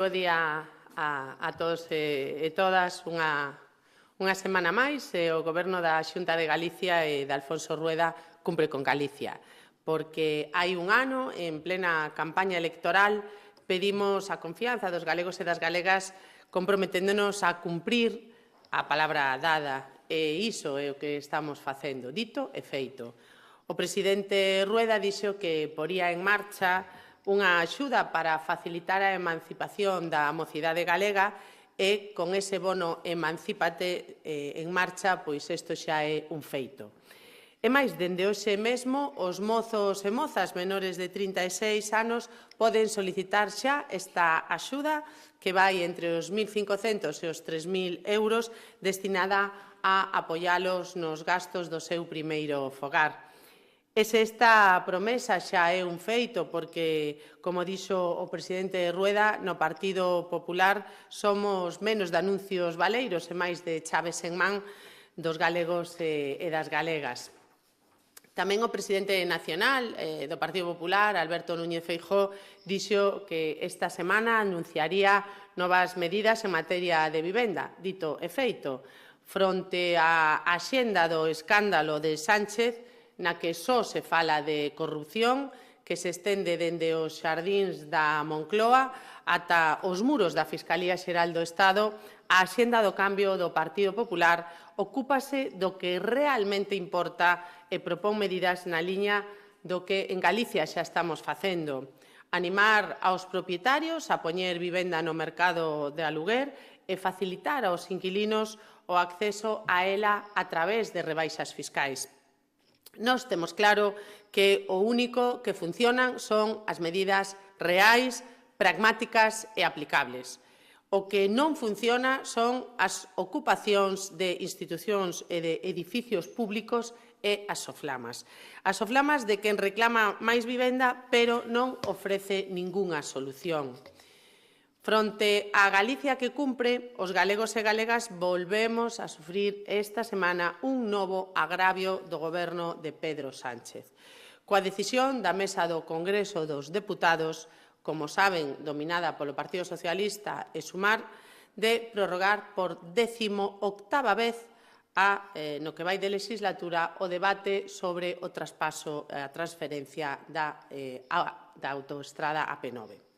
Bo día a todos e todas. Unha semana máis o Goberno da Xunta de Galicia e de Alfonso Rueda cumpre con Galicia, porque hai un ano, en plena campaña electoral, pedimos a confianza dos galegos e das galegas comprometéndonos a cumprir a palabra dada, e iso é o que estamos facendo, dito e feito. O presidente Rueda dixo que poría en marcha unha axuda para facilitar a emancipación da mocidade galega e con ese bono emancípate en marcha, pois isto xa é un feito. E máis, dende hoxe mesmo, os mozos e mozas menores de 36 anos poden solicitar xa esta axuda que vai entre os 1.500 e os 3.000 euros destinada a apoialos nos gastos do seu primeiro fogar. E se esta promesa xa é un feito, porque, como dixo o presidente Rueda, no Partido Popular somos menos de anuncios baleiros e máis de chaves en man dos galegos e das galegas. Tamén o presidente nacional do Partido Popular, Alberto Núñez Feijóo, dixo que esta semana anunciaría novas medidas en materia de vivenda, dito e feito, fronte á axenda do escándalo de Sánchez, na que só se fala de corrupción, que se estende dende os xardíns da Moncloa ata os muros da Fiscalía Xeral do Estado. A axenda do cambio do Partido Popular ocúpase do que realmente importa e propón medidas na liña do que en Galicia xa estamos facendo. Animar aos propietarios a poñer vivenda no mercado de aluguer e facilitar aos inquilinos o acceso a ela a través de rebaixas fiscais. Nós temos claro que o único que funcionan son as medidas reais, pragmáticas e aplicables. O que non funciona son as ocupacións de institucións e de edificios públicos e as soflamas. As soflamas de quen reclama máis vivenda, pero non ofrece ningunha solución. Fronte á Galicia que cumpre, os galegos e galegas volvemos a sufrir esta semana un novo agravio do Goberno de Pedro Sánchez. Coa decisión da Mesa do Congreso dos Deputados, como saben, dominada polo Partido Socialista e Sumar, de prorrogar por 18ª vez no que vai de legislatura o debate sobre o traspaso, a transferencia da autoestrada AP9.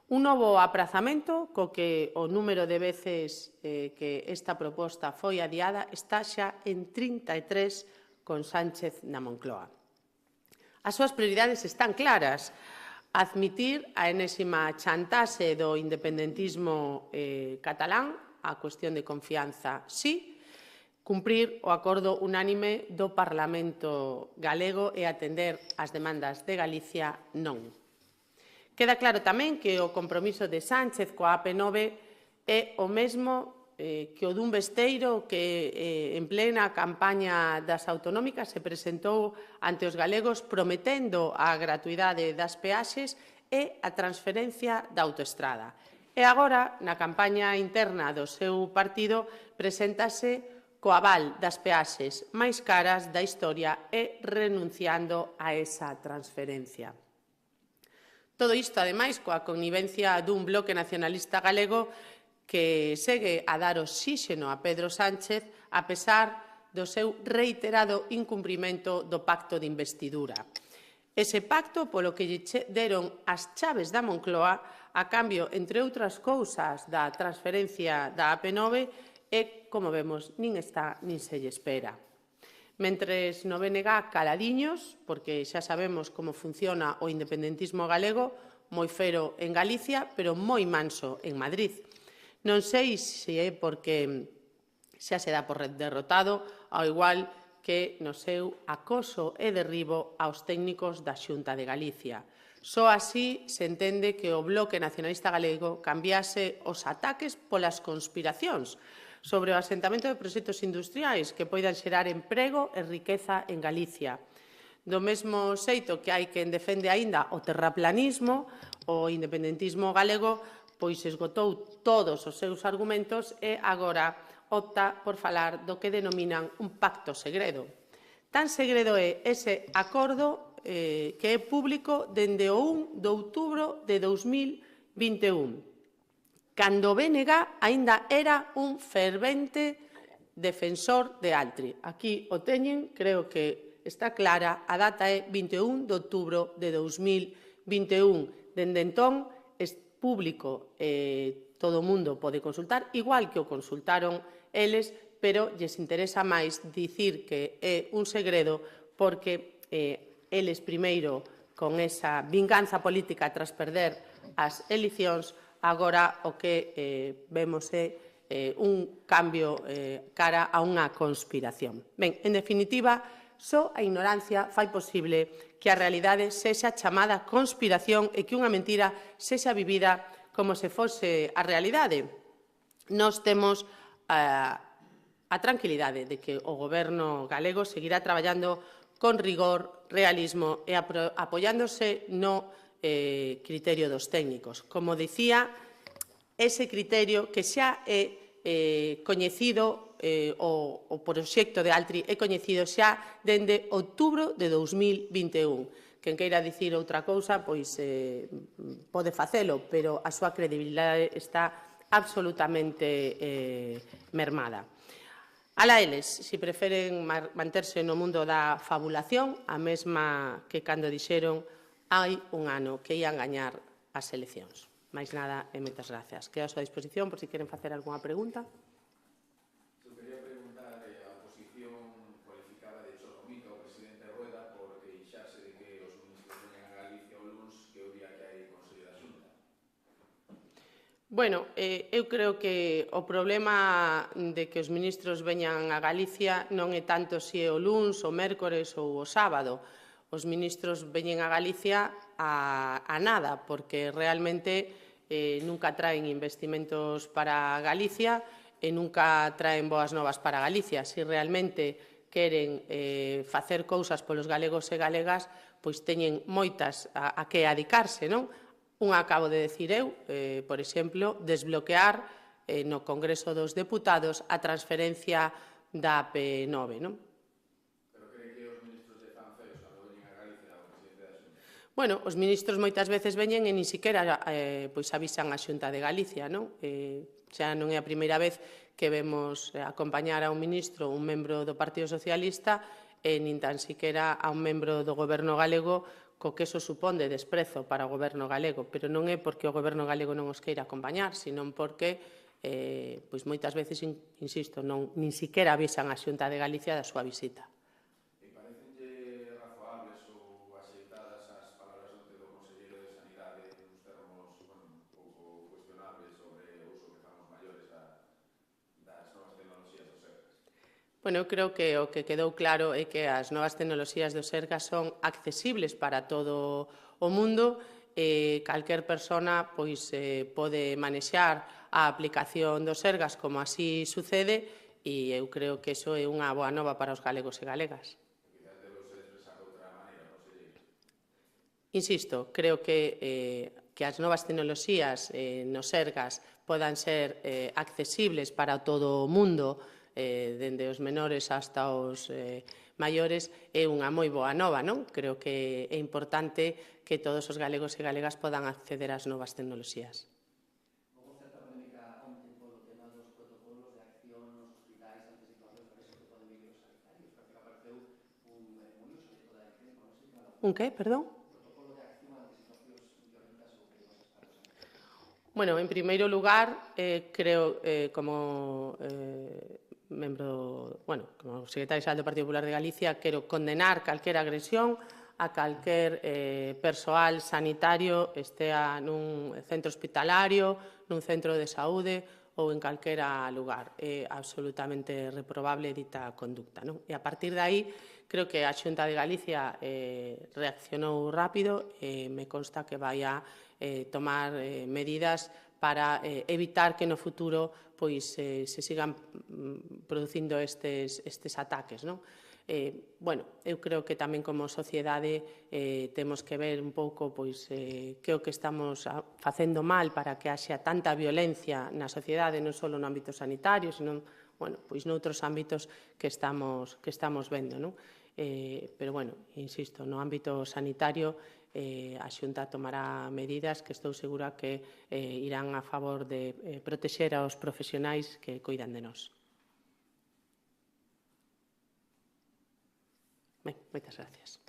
Un novo aprazamento co que o número de veces que esta proposta foi adiada está xa en 33 con Sánchez na Moncloa. As súas prioridades están claras: admitir a enésima chantaxe do independentismo catalán, a cuestión de confianza sí, cumprir o acordo unánime do Parlamento galego e atender as demandas de Galicia non. Queda claro tamén que o compromiso de Sánchez coa AP9 é o mesmo que o dun besteiro que en plena campaña das autonómicas se presentou ante os galegos prometendo a gratuidade das peaxes e a transferencia da autoestrada. E agora, na campaña interna do seu partido, preséntase co aval das peaxes máis caras da historia e renunciando a esa transferencia. Todo isto, ademais, coa connivencia dun bloque nacionalista galego que segue a dar oxíxeno a Pedro Sánchez a pesar do seu reiterado incumprimento do pacto de investidura. Ese pacto polo que lle deron as chaves da Moncloa a cambio, entre outras cousas, da transferencia da AP9 e, como vemos, nin está nin se lle espera. Mentres no BNG caladiños, porque xa sabemos como funciona o independentismo galego, moi fero en Galicia, pero moi manso en Madrid. Non sei se é porque xa se dá por derrotado, ao igual que no seu acoso e derribo aos técnicos da Xunta de Galicia. Só así se entende que o bloque nacionalista galego cambiase os ataques polas conspiracións sobre o asentamento de proxectos industriais que poidan xerar emprego e riqueza en Galicia. Do mesmo xeito que hai quen defende aínda o terraplanismo, o independentismo galego pois esgotou todos os seus argumentos e agora opta por falar do que denominan un pacto segredo. Tan segredo é ese acordo que é público dende o 1 de outubro de 2021. cando o BNG aínda era un fervente defensor de Altri. Aquí o teñen, creo que está clara, a data é 21 de outubro de 2021. Dende entón, é público, todo o mundo pode consultar, igual que o consultaron eles, pero lles interesa máis dicir que é un segredo porque eles primeiro, con esa vinganza política tras perder as eleccións, agora o que vemos é un cambio cara a unha conspiración. Ben, en definitiva, só a ignorancia fai posible que a realidade sexa chamada conspiración e que unha mentira sexa vivida como se fose a realidade. Nós temos a tranquilidade de que o Goberno galego seguirá traballando con rigor, realismo e apoiándose no criterio dos técnicos. Como dicía, ese criterio que xa é coñecido, o proxecto de Altri é coñecido xa dende outubro de 2021. Quen queira dicir outra cousa, pois pode facelo, pero a súa credibilidade está absolutamente mermada. Alá eles, se preferen manterse no mundo da fabulación, a mesma que cando dixeron hai un ano que ian gañar as eleccións. Mais nada e moitas grazas. Quedo a súa disposición por se queren facer algunha pregunta. Eu quería preguntar, a oposición cualificaba de chorromito ao presidente Rueda por queixarse de que os ministros veñan a Galicia o luns que o día que hai Consello da Xunta. Bueno, eu creo que o problema de que os ministros veñan a Galicia non é tanto se é o luns, o mércores ou o sábado. Os ministros veñen a Galicia a nada, porque realmente nunca traen investimentos para Galicia e nunca traen boas novas para Galicia. Se realmente queren facer cousas polos galegos e galegas, pois teñen moitas a que adicarse, non? Unha acabo de decir eu, por exemplo, desbloquear no Congreso dos Deputados a transferencia da AP9, non? Pero cree que os ministros lle fan feos cando veñen a Galicia ao presidente da Xunta? Bueno, os ministros moitas veces veñen e nin siquiera pois avisan a Xunta de Galicia, non? Xa non é a primeira vez que vemos acompañar a un ministro, un membro do Partido Socialista, e nin tan siquiera a un membro do Goberno galego, co que eso supón de desprezo para o Goberno galego, pero non é porque o Goberno galego non os queira acompañar, senón porque pois moitas veces, insisto, nin siquiera avisan a Xunta de Galicia da súa visita. E parecenlle razoables ou axeitadas as palabras onte do Conselleiro de Sanidade nos termos un pouco cuestionables sobre o uso que fan os maiores das novas tecnoloxías do Sergas? Bueno, eu creo que o que quedou claro é que as novas tecnoloxías do Sergas son accesibles para todo o mundo e calquer persona pois pode manexar a aplicación do Sergas como así sucede e eu creo que iso é unha boa nova para os galegos e galegas. Quizás debe ser expresar de outra maneira, conselleiro. Insisto, creo que as novas tecnoloxías no Sergas podan ser accesibles para todo o mundo, dende os menores hasta os maiores, é unha moi boa nova, non? Creo que é importante que todos os galegos e galegas podan acceder ás novas tecnoloxías. Houve certa polémica onte polo tema dos protocolos de acción nos hospitais ante situacións graves que poden vivir os sanitarios. Parece que apareceu un moi uso de toda a elección, non sei claro. Un que, perdón? Protocolo de acción ante situacións violentas ou perigosas para os sanitarios. Bueno, en primeiro lugar, creo, como membro, como secretario xeral do Partido Popular de Galicia, quero condenar calquera agresión a calquer persoal sanitario, estea nun centro hospitalario, nun centro de saúde ou en calquera lugar. É absolutamente reprobable dita conducta, non? E a partir de aí, creo que a Xunta de Galicia reaccionou rápido e me consta que vai a tomar medidas para evitar que no futuro pois se sigan producindo estes ataques, non? Bueno, eu creo que tamén como sociedade temos que ver un pouco pois que o que estamos facendo mal para que haxa tanta violencia na sociedade, non só no ámbito sanitario, senón, bueno, pois noutros ámbitos que estamos vendo, non? Pero, bueno, insisto, no ámbito sanitario a Xunta tomará medidas que estou segura que irán a favor de protexer aos profesionais que cuidan de nós. Ben, moitas gracias.